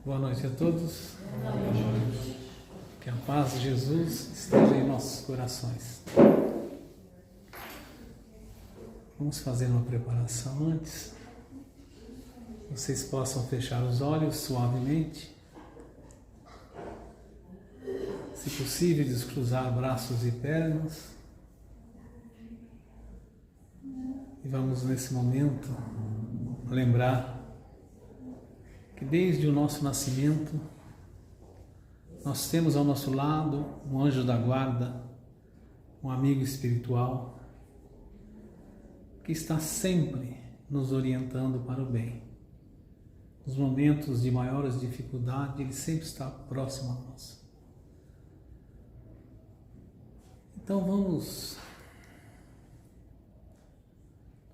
Boa noite a todos. Que a paz de Jesus esteja em nossos corações. Vamos fazer uma preparação antes. Vocês possam fechar os olhos suavemente. Se possível, descruzar braços e pernas. E vamos nesse momento lembrar que desde o nosso nascimento nós temos ao nosso lado um anjo da guarda, um amigo espiritual que está sempre nos orientando para o bem. Nos momentos de maiores dificuldades, ele sempre está próximo a nós. Então vamos,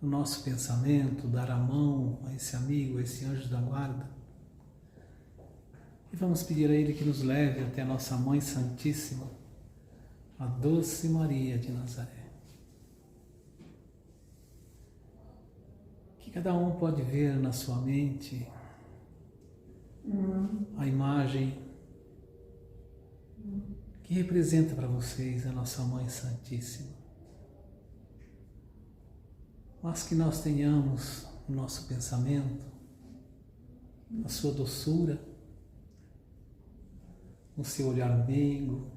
no nosso pensamento, dar a mão a esse amigo, a esse anjo da guarda, e vamos pedir a ele que nos leve até a nossa Mãe Santíssima, a doce Maria de Nazaré. Que cada um pode ver na sua mente a imagem que representa para vocês a nossa Mãe Santíssima. Mas que nós tenhamos no nosso pensamento a sua doçura, o seu olhar meigo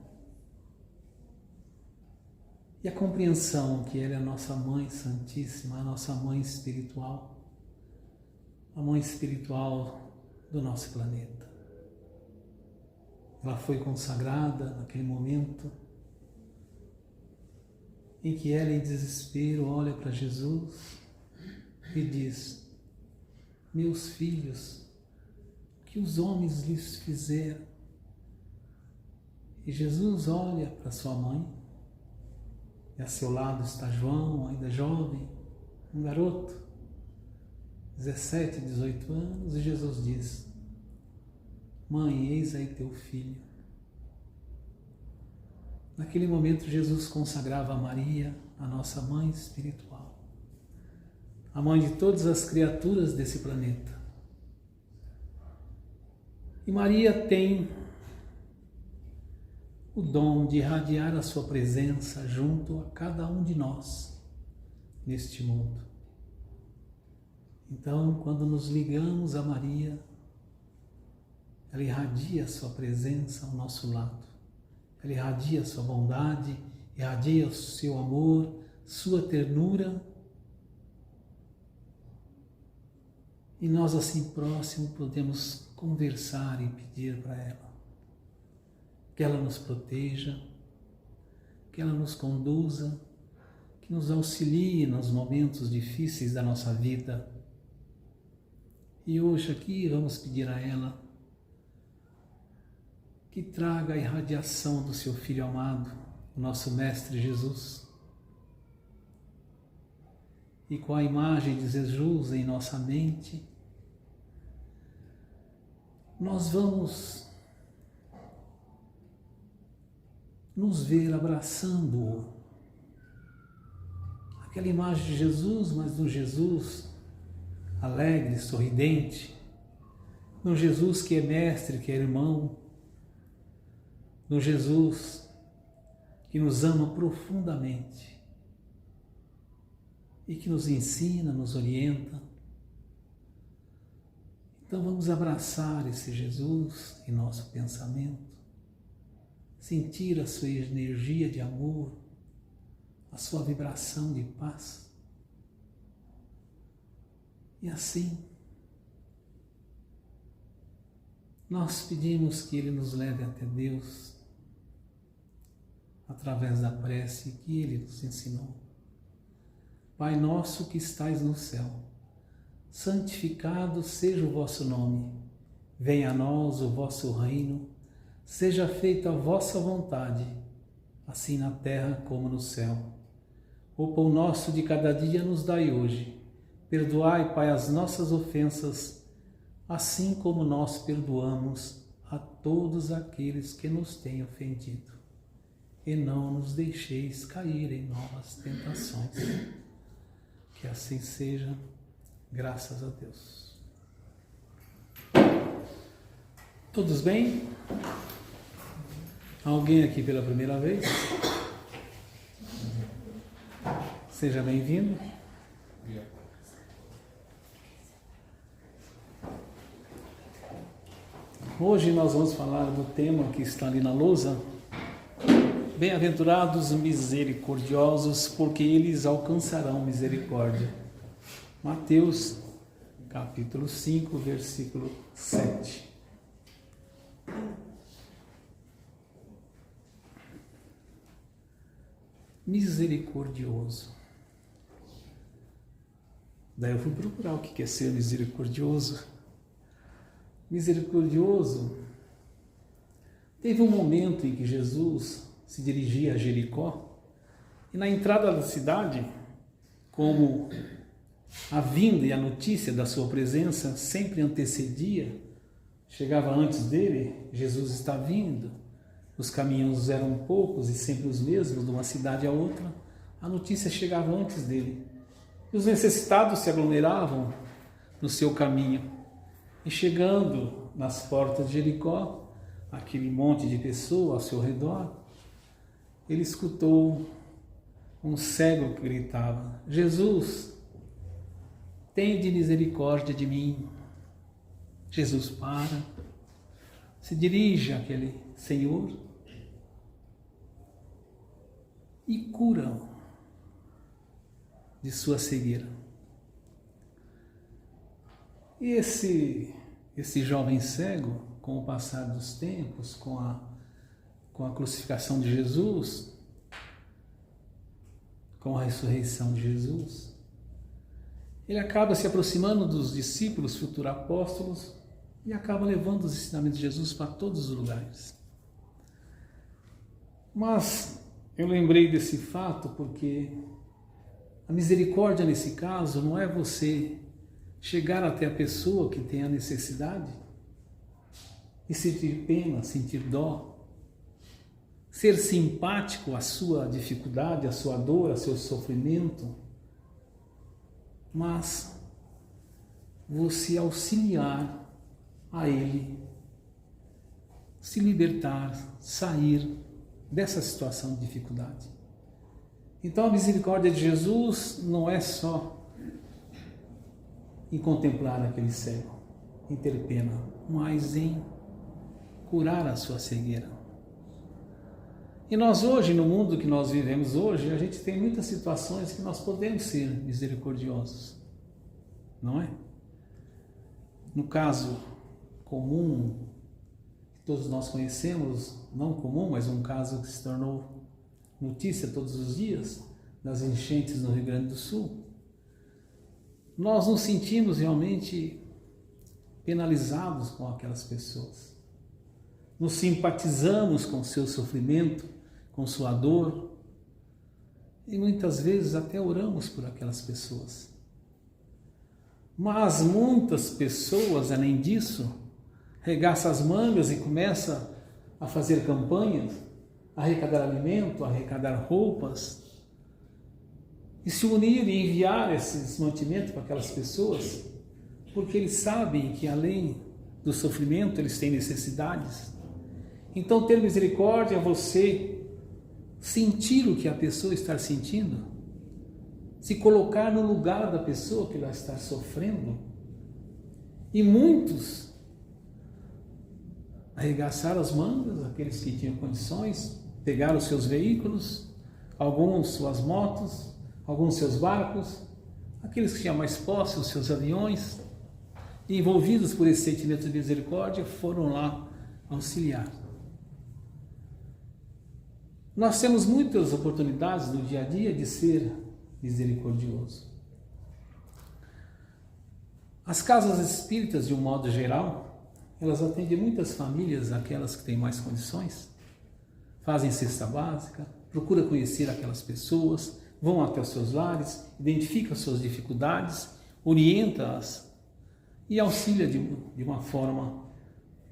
e a compreensão que ela é a nossa Mãe Santíssima, a nossa Mãe Espiritual, a Mãe Espiritual do nosso planeta. Ela foi consagrada naquele momento em que ela, em desespero, olha para Jesus e diz: meus filhos, o que os homens lhes fizeram? E Jesus olha para sua mãe, e a seu lado está João, ainda jovem, um garoto, 17, 18 anos, e Jesus diz: mãe, eis aí teu filho. Naquele momento Jesus consagrava a Maria, a nossa mãe espiritual, a mãe de todas as criaturas desse planeta. E Maria tem o dom de irradiar a sua presença junto a cada um de nós neste mundo. Então, quando nos ligamos a Maria, ela irradia a sua presença ao nosso lado. Ela irradia a sua bondade, irradia o seu amor, sua ternura. E nós, assim próximo, podemos conversar e pedir para ela que ela nos proteja, que ela nos conduza, que nos auxilie nos momentos difíceis da nossa vida. E hoje aqui vamos pedir a ela que traga a irradiação do seu Filho amado, o nosso Mestre Jesus. E com a imagem de Jesus em nossa mente, nós vamos nos ver abraçando-o. Aquela imagem de Jesus, mas um Jesus alegre, sorridente, um Jesus que é mestre, que é irmão, um Jesus que nos ama profundamente e que nos ensina, nos orienta. Então vamos abraçar esse Jesus em nosso pensamento, sentir a sua energia de amor, a sua vibração de paz. E assim, nós pedimos que Ele nos leve até Deus, através da prece que Ele nos ensinou. Pai nosso que estais no céu, santificado seja o vosso nome. Venha a nós o vosso reino. Seja feita a vossa vontade, assim na terra como no céu. O pão nosso de cada dia nos dai hoje. Perdoai, Pai, as nossas ofensas, assim como nós perdoamos a todos aqueles que nos têm ofendido. E não nos deixeis cair em novas tentações. Que assim seja, graças a Deus. Todos bem? Alguém aqui pela primeira vez? Seja bem-vindo. Hoje nós vamos falar do tema que está ali na lousa. Bem-aventurados misericordiosos, porque eles alcançarão misericórdia. Mateus, capítulo 5, versículo 7. Misericordioso. Daí eu fui procurar o que é ser misericordioso. Misericordioso. Teve um momento em que Jesus se dirigia a Jericó e na entrada da cidade, como a vinda e a notícia da sua presença sempre antecedia, chegava antes dele, Jesus está vindo, os caminhos eram poucos e sempre os mesmos, de uma cidade a outra, a notícia chegava antes dele. E os necessitados se aglomeravam no seu caminho. E chegando nas portas de Jericó, aquele monte de pessoas ao seu redor, ele escutou um cego que gritava: Jesus, tende misericórdia de mim. Jesus para, se dirige àquele senhor e cura-o de sua cegueira. E esse jovem cego, com o passar dos tempos, com a crucificação de Jesus, com a ressurreição de Jesus, ele acaba se aproximando dos discípulos, futuros apóstolos, e acaba levando os ensinamentos de Jesus para todos os lugares. Mas eu lembrei desse fato porque a misericórdia nesse caso não é você chegar até a pessoa que tem a necessidade e sentir pena, sentir dó, ser simpático à sua dificuldade, à sua dor, ao seu sofrimento, mas você auxiliar a ele se libertar, sair dessa situação de dificuldade. Então a misericórdia de Jesus não é só em contemplar aquele cego, em ter pena, mas em curar a sua cegueira. E nós hoje, no mundo que nós vivemos hoje, a gente tem muitas situações que nós podemos ser misericordiosos, não é? No caso comum, que todos nós conhecemos, não comum, mas um caso que se tornou notícia todos os dias, das enchentes no Rio Grande do Sul, nós nos sentimos realmente penalizados com aquelas pessoas. Nos simpatizamos com seu sofrimento, com sua dor, e muitas vezes até oramos por aquelas pessoas. Mas muitas pessoas, além disso, regaçam as mangas e começam a fazer campanhas, a arrecadar alimento, a arrecadar roupas, e se unir e enviar esses mantimentos para aquelas pessoas, porque eles sabem que além do sofrimento eles têm necessidades. Então ter misericórdia é você sentir o que a pessoa está sentindo, se colocar no lugar da pessoa que ela está sofrendo. E muitos arregaçaram as mangas, aqueles que tinham condições, pegaram os seus veículos, alguns suas motos, alguns seus barcos, aqueles que tinham mais posse, os seus aviões, e envolvidos por esse sentimento de misericórdia, foram lá auxiliar. Nós temos muitas oportunidades no dia a dia de ser misericordioso. As casas espíritas, de um modo geral, elas atendem muitas famílias, aquelas que têm mais condições, fazem cesta básica, procuram conhecer aquelas pessoas, vão até os seus lares, identificam as suas dificuldades, orienta-as e auxilia de uma forma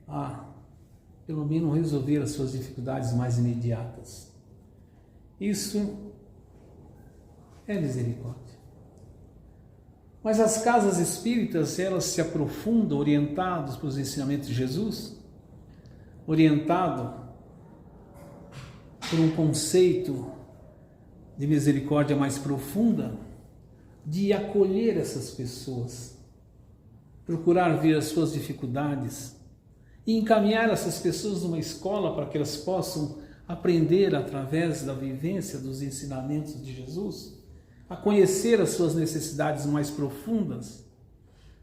a, pelo menos, resolver as suas dificuldades mais imediatas. Isso é misericórdia. Mas as casas espíritas, elas se aprofundam, orientadas pelos ensinamentos de Jesus, orientado por um conceito de misericórdia mais profunda, de acolher essas pessoas, procurar ver as suas dificuldades e encaminhar essas pessoas numa escola para que elas possam aprender através da vivência dos ensinamentos de Jesus, a conhecer as suas necessidades mais profundas,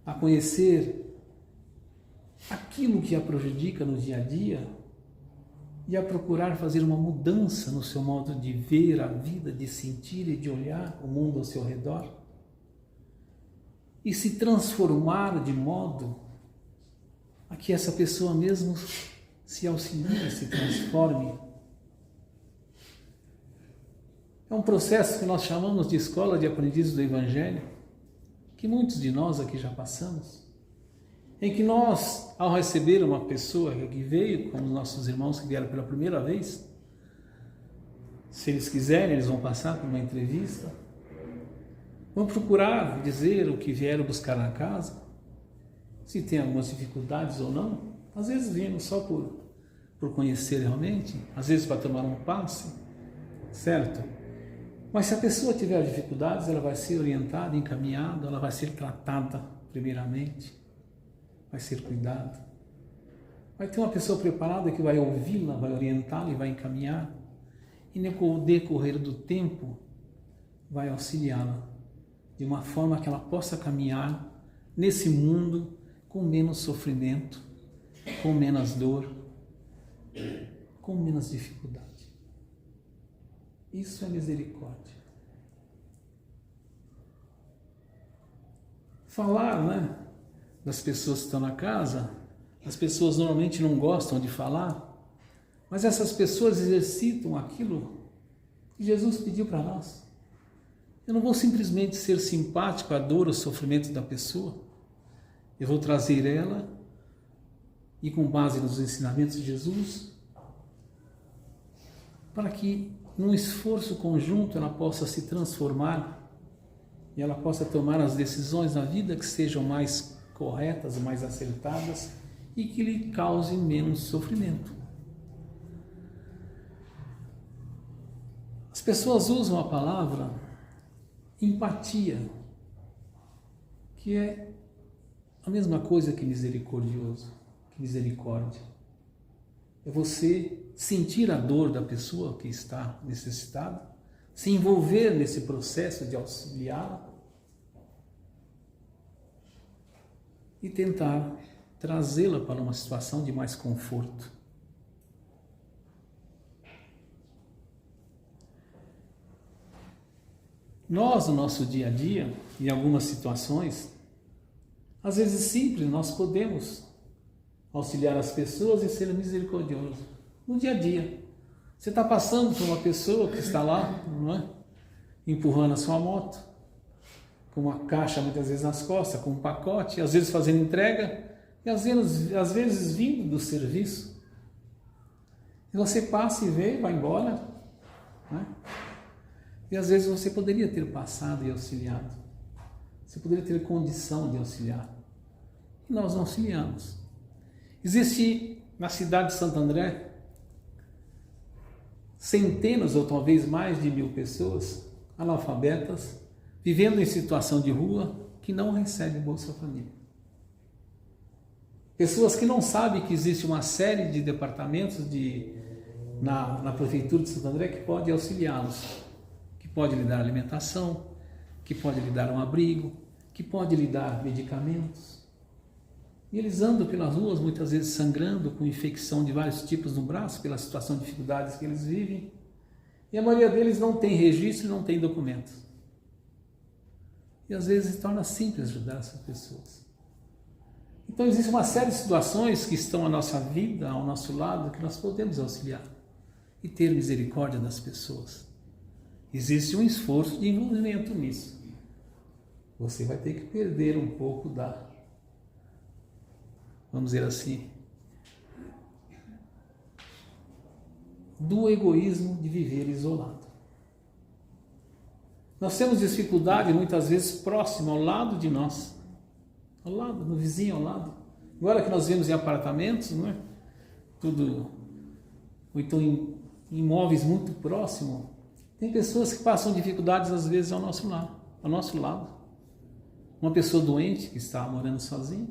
a conhecer aquilo que a prejudica no dia a dia e a procurar fazer uma mudança no seu modo de ver a vida, de sentir e de olhar o mundo ao seu redor e se transformar de modo a que essa pessoa mesmo se auxilie, se transforme. É um processo que nós chamamos de escola de aprendizes do Evangelho, que muitos de nós aqui já passamos, em que nós, ao receber uma pessoa que veio, como os nossos irmãos que vieram pela primeira vez, se eles quiserem, eles vão passar por uma entrevista, vão procurar dizer o que vieram buscar na casa, se tem algumas dificuldades ou não. Às vezes viemos só por conhecer realmente, às vezes para tomar um passe, certo? Mas se a pessoa tiver dificuldades, ela vai ser orientada, encaminhada, ela vai ser tratada primeiramente, vai ser cuidado. Vai ter uma pessoa preparada que vai ouvi-la, vai orientá-la e vai encaminhar. E no decorrer do tempo, vai auxiliá-la de uma forma que ela possa caminhar nesse mundo com menos sofrimento, com menos dor, com menos dificuldade. Isso é misericórdia. Falar, das pessoas que estão na casa, as pessoas normalmente não gostam de falar, mas essas pessoas exercitam aquilo que Jesus pediu para nós. Eu não vou simplesmente ser simpático à dor ou sofrimento da pessoa, eu vou trazer ela e, com base nos ensinamentos de Jesus, para que num esforço conjunto ela possa se transformar e ela possa tomar as decisões na vida que sejam mais corretas, mais acertadas e que lhe causem menos sofrimento. As pessoas usam a palavra empatia, que é a mesma coisa que misericordioso, que misericórdia. É você sentir a dor da pessoa que está necessitada, se envolver nesse processo de auxiliá-la e tentar trazê-la para uma situação de mais conforto. Nós, no nosso dia a dia, em algumas situações, às vezes simples, nós podemos auxiliar as pessoas e ser misericordioso. No dia a dia, você está passando por uma pessoa que está lá, empurrando a sua moto, com uma caixa muitas vezes nas costas, com um pacote, às vezes fazendo entrega, e às vezes vindo do serviço. E você passa e vê, vai embora, E às vezes você poderia ter passado e auxiliado. Você poderia ter condição de auxiliar. E nós não auxiliamos. Existe na cidade de Santo André centenas ou talvez mais de 1000 pessoas analfabetas, vivendo em situação de rua, que não recebem Bolsa Família. Pessoas que não sabem que existe uma série de departamentos na Prefeitura de Santo André que pode auxiliá-los, que pode lhe dar alimentação, que pode lhe dar um abrigo, que pode lhe dar medicamentos. E eles andam pelas ruas, muitas vezes sangrando, com infecção de vários tipos no braço, pela situação de dificuldades que eles vivem. E a maioria deles não tem registro e não tem documentos. E às vezes se torna simples ajudar essas pessoas. Então existe uma série de situações que estão à nossa vida, ao nosso lado, que nós podemos auxiliar e ter misericórdia das pessoas. Existe um esforço de envolvimento nisso. Você vai ter que perder um pouco vamos dizer assim, do egoísmo de viver isolado. Nós temos dificuldade muitas vezes próximo ao lado de nós, ao lado, no vizinho ao lado. Agora que nós vivemos em apartamentos, tudo, ou então em imóveis muito próximos. Tem pessoas que passam dificuldades às vezes ao nosso lado. Uma pessoa doente que está morando sozinha.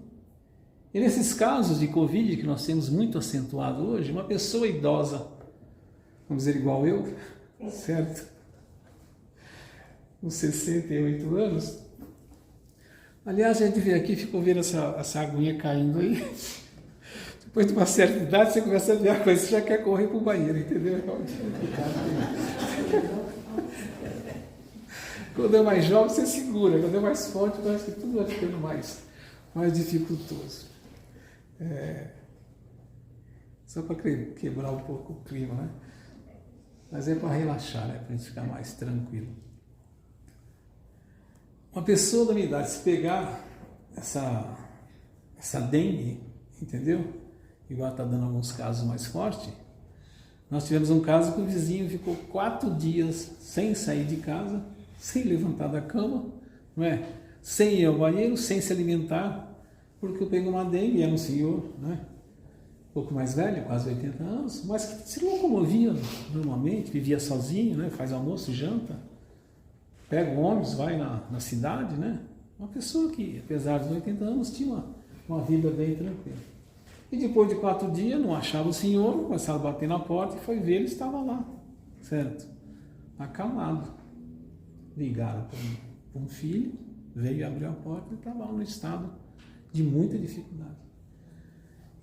E nesses casos de Covid que nós temos muito acentuado hoje, uma pessoa idosa, vamos dizer igual eu, certo? Com 68 anos. Aliás, a gente veio aqui e ficou vendo essa aguinha caindo aí. Depois de uma certa idade, você começa a ver a coisa, você já quer correr para o banheiro, entendeu? Quando é mais jovem, você segura. Quando é mais forte, parece que tudo vai ficando mais dificultoso. Só para quebrar um pouco o clima, né? Mas é para relaxar, né? Para a gente ficar mais tranquilo. Uma pessoa da minha idade, se pegar essa dengue, entendeu? Igual está dando alguns casos mais fortes. Nós tivemos um caso que o vizinho ficou 4 dias sem sair de casa, sem levantar da cama, não é? Sem ir ao banheiro, sem se alimentar, porque eu peguei uma dengue, era um senhor, né? Um pouco mais velho, quase 80 anos, mas que se locomovia normalmente, vivia sozinho, né? Faz almoço, janta, pega o ônibus, vai na cidade, né? Uma pessoa que, apesar dos 80 anos, tinha uma vida bem tranquila. E depois de 4 dias, não achava o senhor, começaram a bater na porta e foi ver, ele estava lá, certo? Acamado. Ligaram para um filho, veio abrir a porta e estava lá no estado de muita dificuldade.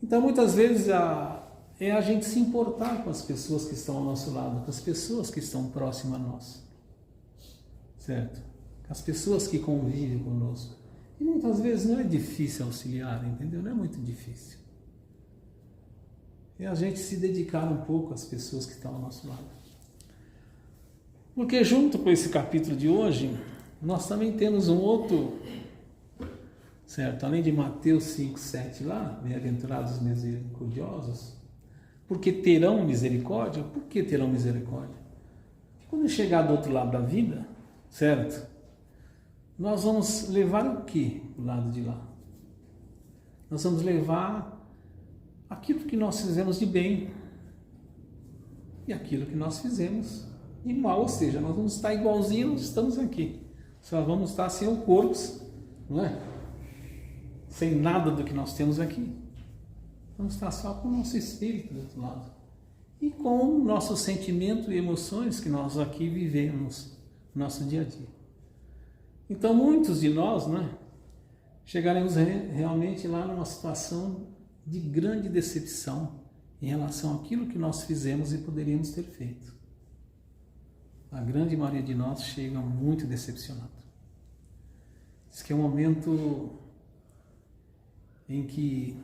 Então, muitas vezes, é a gente se importar com as pessoas que estão ao nosso lado, com as pessoas que estão próximas a nós, certo? Com as pessoas que convivem conosco. E muitas vezes não é difícil auxiliar, entendeu? Não é muito difícil. É a gente se dedicar um pouco às pessoas que estão ao nosso lado. Porque junto com esse capítulo de hoje, nós também temos um outro, certo? Além de Mateus 5:7 lá, bem-aventurados os misericordiosos, porque terão misericórdia. Por que terão misericórdia? Porque quando chegar do outro lado da vida, certo? Nós vamos levar o que do lado de lá? Nós vamos levar aquilo que nós fizemos de bem e aquilo que nós fizemos de mal, ou seja, nós vamos estar igualzinhos, estamos aqui, só vamos estar sem o corpo, não é? Sem nada do que nós temos aqui, vamos estar só com o nosso espírito do outro lado e com o nosso sentimento e emoções que nós aqui vivemos no nosso dia a dia. Então muitos de nós, né, chegaremos realmente lá numa situação de grande decepção em relação àquilo que nós fizemos e poderíamos ter feito. A grande maioria de nós chega muito decepcionado. Diz que é um momento em que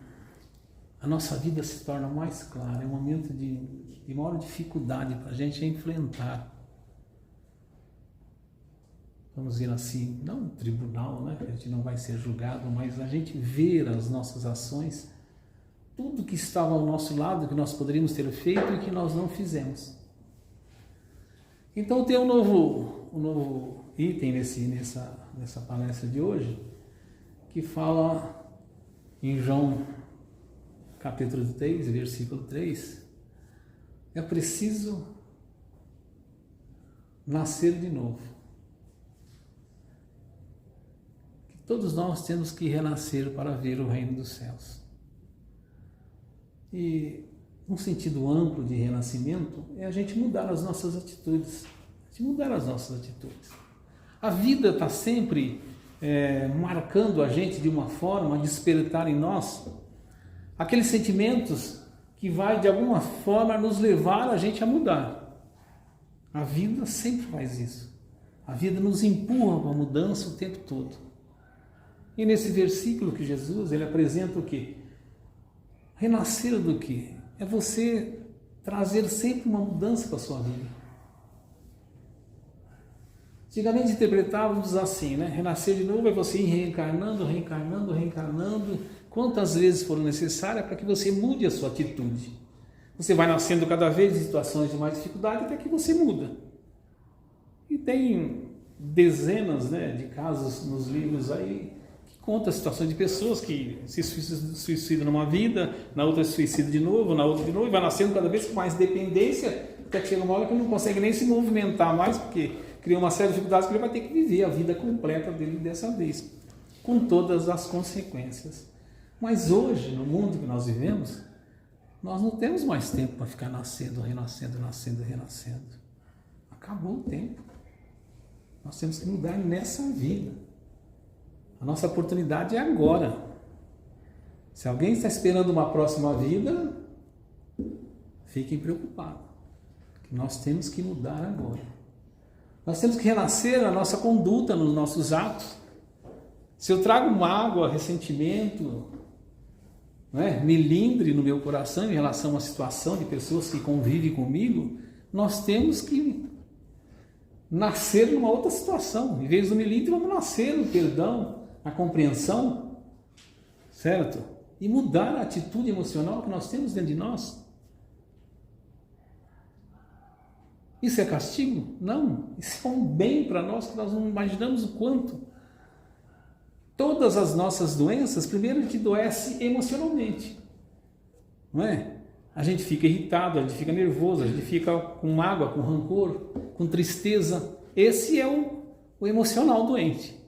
a nossa vida se torna mais clara, é um momento de maior dificuldade para a gente enfrentar. Vamos dizer assim, não um tribunal, né? A gente não vai ser julgado, mas a gente ver as nossas ações, tudo que estava ao nosso lado, que nós poderíamos ter feito e que nós não fizemos. Então tem um novo item nessa palestra de hoje, que fala em João capítulo 3, versículo 3, é preciso nascer de novo. Que todos nós temos que renascer para ver o reino dos céus. E um sentido amplo de renascimento é a gente mudar as nossas atitudes. A vida está sempre marcando a gente de uma forma, a despertar em nós aqueles sentimentos que vai de alguma forma nos levar a gente a mudar. A vida sempre faz isso. A vida nos empurra para a mudança o tempo todo. E nesse versículo que Jesus, ele apresenta o quê? Renascer do quê? É você trazer sempre uma mudança para a sua vida. Antigamente interpretávamos assim, né? Renascer de novo é você ir reencarnando, quantas vezes foram necessárias para que você mude a sua atitude. Você vai nascendo cada vez em situações de mais dificuldade até que você muda. E tem dezenas, né, de casos nos livros aí que conta situações de pessoas que se suicidam numa vida, na outra se suicida de novo, na outra de novo, e vai nascendo cada vez com mais dependência, até que chega uma hora que ele não consegue nem se movimentar mais, porque cria uma série de dificuldades que ele vai ter que viver a vida completa dele dessa vez, com todas as consequências. Mas hoje, no mundo que nós vivemos, nós não temos mais tempo para ficar nascendo, renascendo, nascendo, renascendo. Acabou o tempo. Nós temos que mudar nessa vida. A nossa oportunidade é agora. Se alguém está esperando uma próxima vida, fiquem preocupados. Que nós temos que mudar agora. Nós temos que renascer na nossa conduta, nos nossos atos. Se eu trago mágoa, ressentimento, melindre no meu coração em relação a uma situação de pessoas que convivem comigo, nós temos que nascer numa outra situação. Em vez do melindre, vamos nascer no perdão, na compreensão, certo? E mudar a atitude emocional que nós temos dentro de nós. Isso é castigo? Não. Isso é um bem para nós que nós não imaginamos o quanto. Todas as nossas doenças, primeiro a gente adoece emocionalmente, não é? A gente fica irritado, a gente fica nervoso, a gente fica com mágoa, com rancor, com tristeza. Esse é o emocional doente.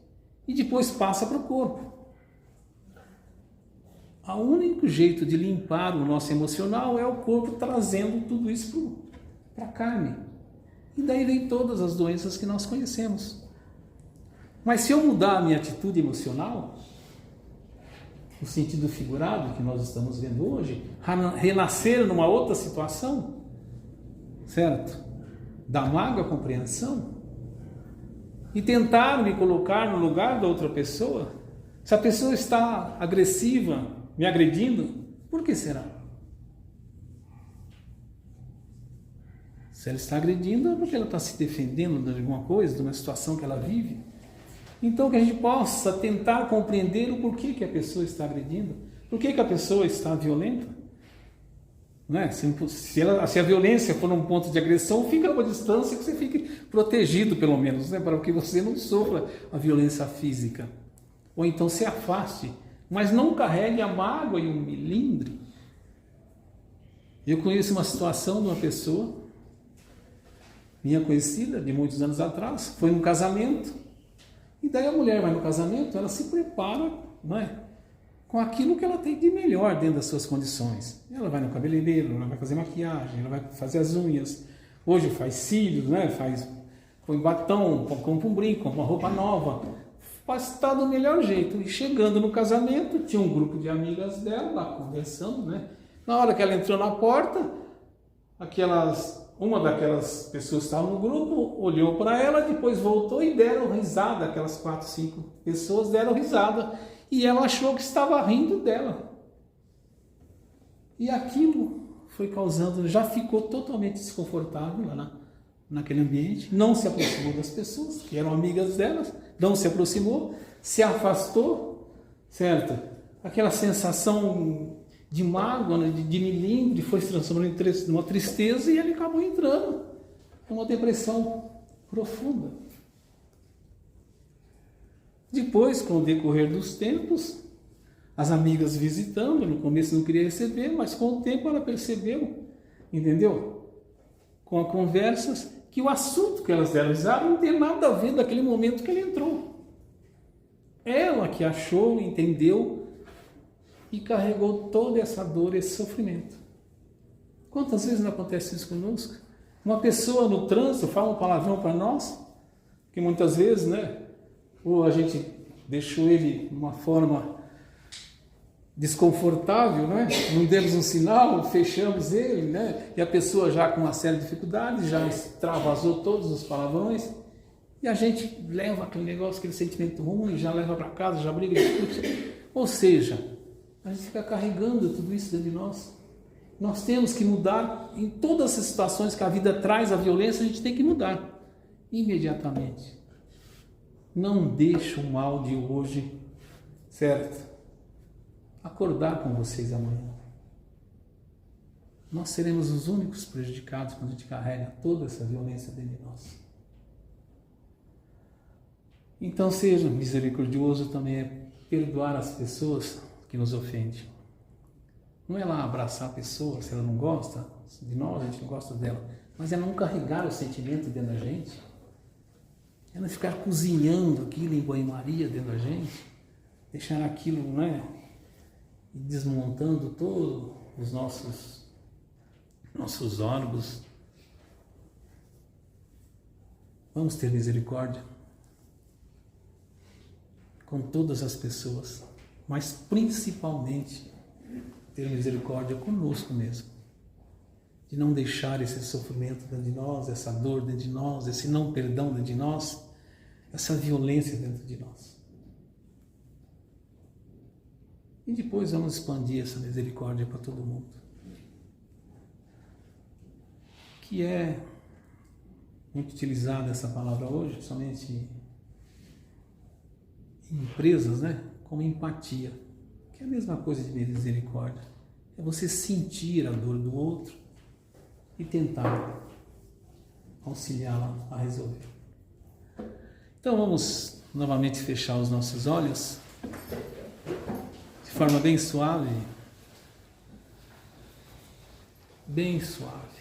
E depois passa para o corpo. O único jeito de limpar o nosso emocional é o corpo trazendo tudo isso para a carne. E daí vem todas as doenças que nós conhecemos. Mas se eu mudar a minha atitude emocional, no sentido figurado que nós estamos vendo hoje, renascer numa outra situação, certo? Da mágoa à compreensão, e tentar me colocar no lugar da outra pessoa, se a pessoa está agressiva, me agredindo, por que será? Se ela está agredindo, é porque ela está se defendendo de alguma coisa, de uma situação que ela vive. Então, que a gente possa tentar compreender o porquê que a pessoa está agredindo, por que a pessoa está violenta. Não é? Se a violência for um ponto de agressão, fica a uma distância que você fique protegido, pelo menos, para que você não sofra a violência física. Ou então se afaste, mas não carregue a mágoa e o melindre. Eu conheço uma situação de uma pessoa, minha conhecida, de muitos anos atrás, foi num casamento. E daí a mulher vai no casamento, ela se prepara, com aquilo que ela tem de melhor dentro das suas condições. Ela vai no cabeleireiro, ela vai fazer maquiagem, ela vai fazer as unhas. Hoje faz cílios, põe batom, compra um brinco, compra uma roupa nova. Faz estar do melhor jeito. E chegando no casamento, tinha um grupo de amigas dela lá conversando, Na hora que ela entrou na porta, uma daquelas pessoas que estavam no grupo olhou para ela, depois voltou e deram risada. Aquelas 4, 5 pessoas deram risada e ela achou que estava rindo dela. E aquilo foi causando, já ficou totalmente desconfortável lá naquele ambiente, não se aproximou das pessoas que eram amigas delas, não se aproximou, se afastou, certo? Aquela sensação de mágoa, de melindre, foi se transformando em uma tristeza e ele acabou entrando numa depressão profunda. Depois, com o decorrer dos tempos, as amigas visitando, no começo não queria receber, mas com o tempo ela percebeu, entendeu? Com as conversas, que o assunto que elas realizaram não tem nada a ver daquele momento que ele entrou. Ela que achou, entendeu, e carregou toda essa dor, esse sofrimento. Quantas vezes não acontece isso conosco? Uma pessoa no trânsito fala um palavrão para nós, que muitas vezes, ou a gente deixou ele de uma forma desconfortável, não demos um sinal, fechamos ele, e a pessoa já com uma série de dificuldades, já extravasou todos os palavrões, e a gente leva aquele negócio, aquele sentimento ruim, já leva para casa, já briga, discute. Ou seja, a gente fica carregando tudo isso dentro de nós. Nós temos que mudar em todas as situações que a vida traz a violência, a gente tem que mudar imediatamente. Não deixe o mal de hoje, certo? Acordar com vocês amanhã. Nós seremos os únicos prejudicados quando a gente carrega toda essa violência dentro de nós. Então seja misericordioso também perdoar as pessoas que nos ofendem. Não é lá abraçar a pessoa, se ela não gosta de nós, a gente não gosta dela, mas é não carregar o sentimento dentro da gente, é não ficar cozinhando aquilo em banho-maria dentro da gente, deixar aquilo, né, e desmontando todos os nossos órgãos. Vamos ter misericórdia com todas as pessoas, mas principalmente ter misericórdia conosco mesmo, de não deixar esse sofrimento dentro de nós, essa dor dentro de nós, esse não perdão dentro de nós, essa violência dentro de nós. E depois vamos expandir essa misericórdia para todo mundo. Que é muito utilizada essa palavra hoje, somente em empresas, né? Como empatia, que é a mesma coisa de misericórdia. É você sentir a dor do outro e tentar auxiliá-la a resolver. Então vamos novamente fechar os nossos olhos de forma bem suave. Bem suave.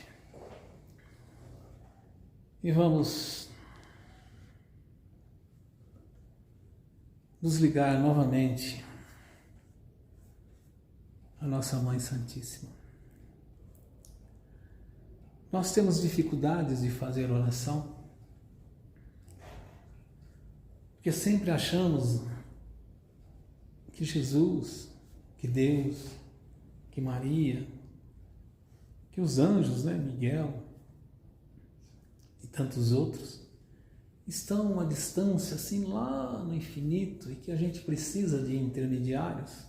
E vamos nos ligar novamente à nossa Mãe Santíssima. Nós temos dificuldades de fazer oração, porque sempre achamos que Jesus, que Deus, que Maria, que os anjos, né, Miguel e tantos outros, estão a uma distância assim lá no infinito e que a gente precisa de intermediários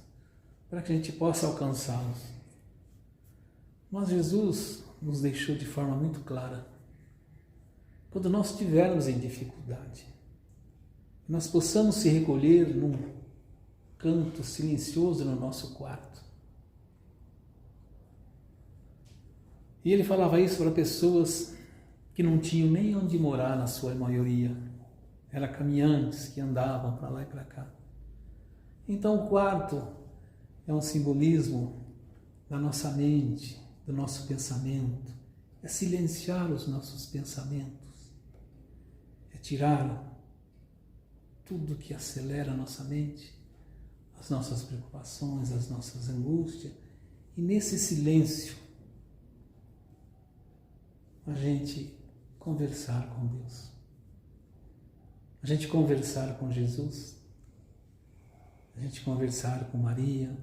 para que a gente possa alcançá-los. Mas Jesus nos deixou de forma muito clara. Quando nós estivermos em dificuldade, nós possamos se recolher num canto silencioso no nosso quarto. E ele falava isso para pessoas que não tinham nem onde morar na sua maioria. Eram caminhantes que andavam para lá e para cá. Então o quarto é um simbolismo da nossa mente, do nosso pensamento. É silenciar os nossos pensamentos. É tirar tudo que acelera a nossa mente, as nossas preocupações, as nossas angústias. E nesse silêncio, a gente conversar com Deus, a gente conversar com Jesus, a gente conversar com Maria,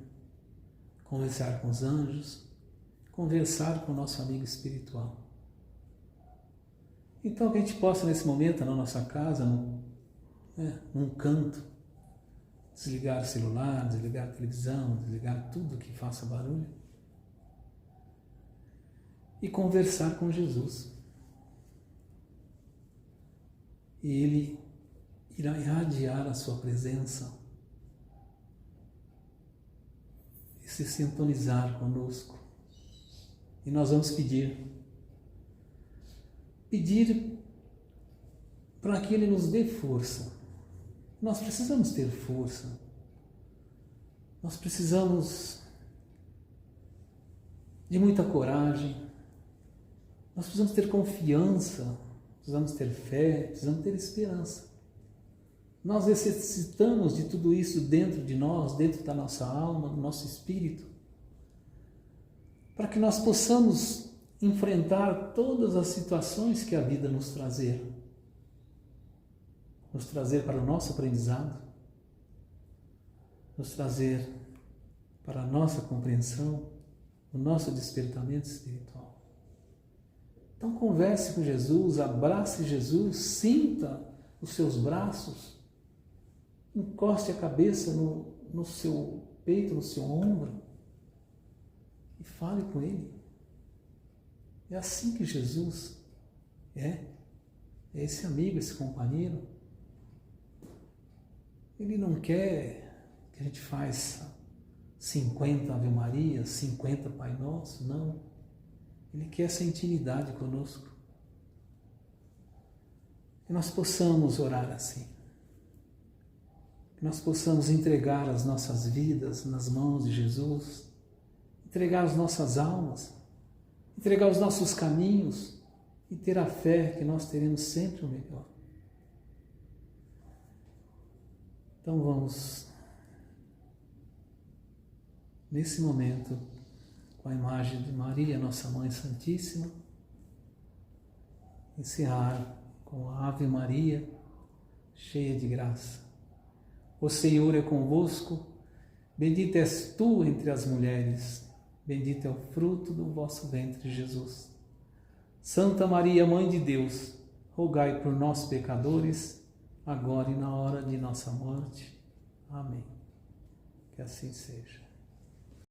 conversar com os anjos, conversar com o nosso amigo espiritual. Então que a gente possa nesse momento, na nossa casa, num canto, desligar o celular, desligar a televisão, desligar tudo que faça barulho e conversar com Jesus. E Ele irá irradiar a sua presença e se sintonizar conosco. E nós vamos pedir para que Ele nos dê força. Nós precisamos ter força. Nós precisamos de muita coragem. Nós precisamos ter confiança. Precisamos ter fé, precisamos ter esperança. Nós necessitamos de tudo isso dentro de nós, dentro da nossa alma, do nosso espírito, para que nós possamos enfrentar todas as situações que a vida nos trazer para o nosso aprendizado, nos trazer para a nossa compreensão, o nosso despertamento espiritual. Então converse com Jesus, abrace Jesus, sinta os seus braços, encoste a cabeça no seu peito, no seu ombro e fale com Ele. É assim que Jesus é esse amigo, esse companheiro. Ele não quer que a gente faça 50 Ave Maria, 50 Pai Nosso, não. Ele quer essa intimidade conosco. Que nós possamos orar assim. Que que nós possamos entregar as nossas vidas nas mãos de Jesus, entregar as nossas almas, entregar os nossos caminhos e ter a fé que nós teremos sempre o melhor. Então vamos, nesse momento, com a imagem de Maria, nossa Mãe Santíssima, encerrar com a Ave Maria, cheia de graça. O Senhor é convosco, bendita és tu entre as mulheres, bendito é o fruto do vosso ventre, Jesus. Santa Maria, Mãe de Deus, rogai por nós, pecadores, agora e na hora de nossa morte. Amém. Que assim seja.